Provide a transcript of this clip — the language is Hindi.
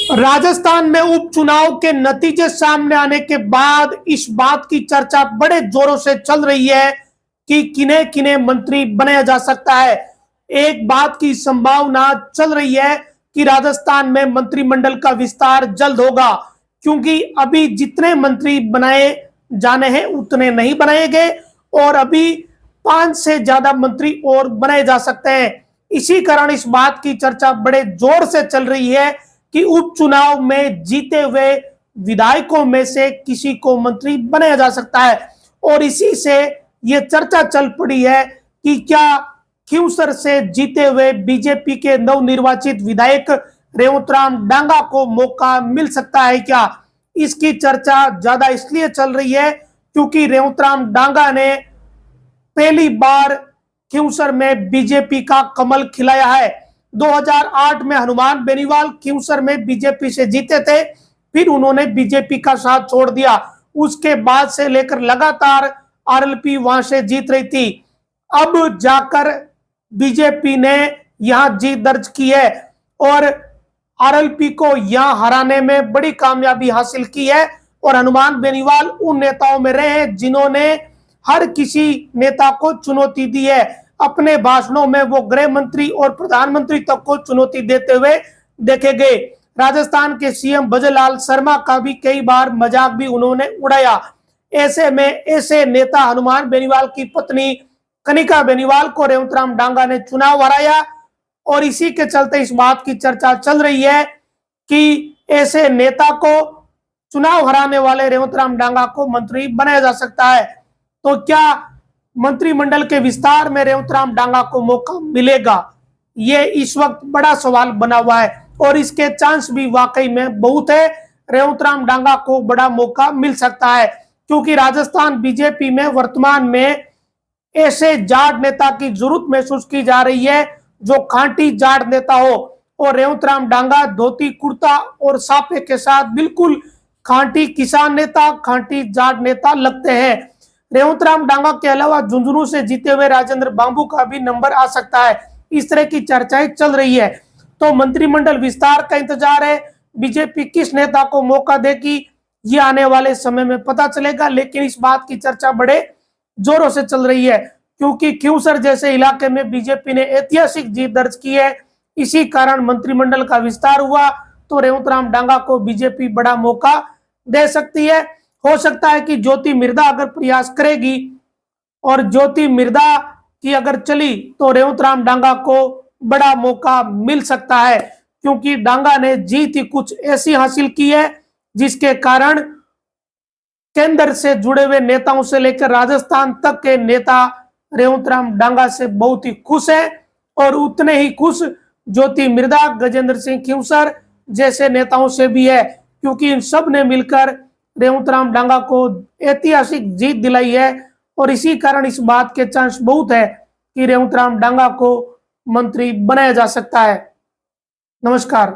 राजस्थान में उपचुनाव के नतीजे सामने आने के बाद इस बात की चर्चा बड़े जोरों से चल रही है कि किन्हें किन्हें मंत्री बनाया जा सकता है। एक बात की संभावना चल रही है कि राजस्थान में मंत्रिमंडल का विस्तार जल्द होगा, क्योंकि अभी जितने मंत्री बनाए जाने हैं उतने नहीं बनाए गए और अभी 5 से ज्यादा मंत्री और बनाए जा सकते हैं। इसी कारण इस बात की चर्चा बड़े जोर से चल रही है कि उपचुनाव में जीते हुए विधायकों में से किसी को मंत्री बनाया जा सकता है। और इसी से यह चर्चा चल पड़ी है कि क्या खींवसर से जीते हुए बीजेपी के नवनिर्वाचित विधायक रेवतराम डांगा को मौका मिल सकता है क्या। इसकी चर्चा ज्यादा इसलिए चल रही है क्योंकि रेवतराम डांगा ने पहली बार खींवसर में बीजेपी का कमल खिलाया है। 2008 में हनुमान बेनीवाल खींवसर में बीजेपी से जीते थे, फिर उन्होंने बीजेपी का साथ छोड़ दिया। उसके बाद से लेकर लगातार आरएलपी वहां से जीत रही थी। अब जाकर बीजेपी ने यहां जीत दर्ज की है और आरएलपी को यहां हराने में बड़ी कामयाबी हासिल की है। और हनुमान बेनीवाल उन नेताओं में रहे हैं जिन्होंने हर किसी नेता को चुनौती दी है। अपने भाषणों में वो गृह मंत्री और प्रधानमंत्री तक को चुनौती देते हुए देखे गए। राजस्थान के सीएम भजनलाल शर्मा का भी कई बार मजाक भी उन्होंने उड़ाया। ऐसे में ऐसे नेता हनुमान बेनीवाल की पत्नी कनिका बेनीवाल को रेवतराम डांगा ने चुनाव हराया और इसी के चलते इस बात की चर्चा चल रही है कि ऐसे नेता को चुनाव हराने वाले रेवतराम डांगा को मंत्री बनाया जा सकता है। तो क्या मंत्रिमंडल के विस्तार में रेवतराम डांगा को मौका मिलेगा, ये इस वक्त बड़ा सवाल बना हुआ है और इसके चांस भी वाकई में बहुत है। रेवतराम डांगा को बड़ा मौका मिल सकता है क्योंकि राजस्थान बीजेपी में वर्तमान में ऐसे जाट नेता की जरूरत महसूस की जा रही है जो खांटी जाट नेता हो। और रेवतराम डांगा धोती कुर्ता और साफे के साथ बिल्कुल खांटी किसान नेता, खांटी जाट नेता लगते हैं। रेवतराम डांगा के अलावा झुंझुनू से जीते हुए राजेंद्र बांबू का भी नंबर आ सकता है। इस तरह की चर्चाएं चल रही है। तो मंत्रिमंडल विस्तार का इंतजार है। बीजेपी किस नेता को मौका देगी ये आने वाले समय में पता चलेगा, लेकिन इस बात की चर्चा बड़े जोरों से चल रही है क्योंकि खींवसर जैसे इलाके में बीजेपी ने ऐतिहासिक जीत दर्ज की है। इसी कारण मंत्रिमंडल का विस्तार हुआ तो रेवतराम डांगा को बीजेपी बड़ा मौका दे सकती है। हो सकता है कि ज्योति मिर्धा अगर प्रयास करेगी और ज्योति मिर्धा की अगर चली तो रेवतराम डांगा को बड़ा मौका मिल सकता है क्योंकि डांगा ने जीत ही कुछ ऐसी हासिल की है जिसके कारण केंद्र से जुड़े हुए नेताओं से लेकर राजस्थान तक के नेता रेवतराम डांगा से बहुत ही खुश है और उतने ही खुश ज्योति मिर्धा, गजेंद्र सिंह खींवसर जैसे नेताओं से भी है क्योंकि इन सब ने मिलकर रेवतराम डांगा को ऐतिहासिक जीत दिलाई है। और इसी कारण इस बात के चांस बहुत है कि रेवतराम डांगा को मंत्री बनाया जा सकता है। नमस्कार।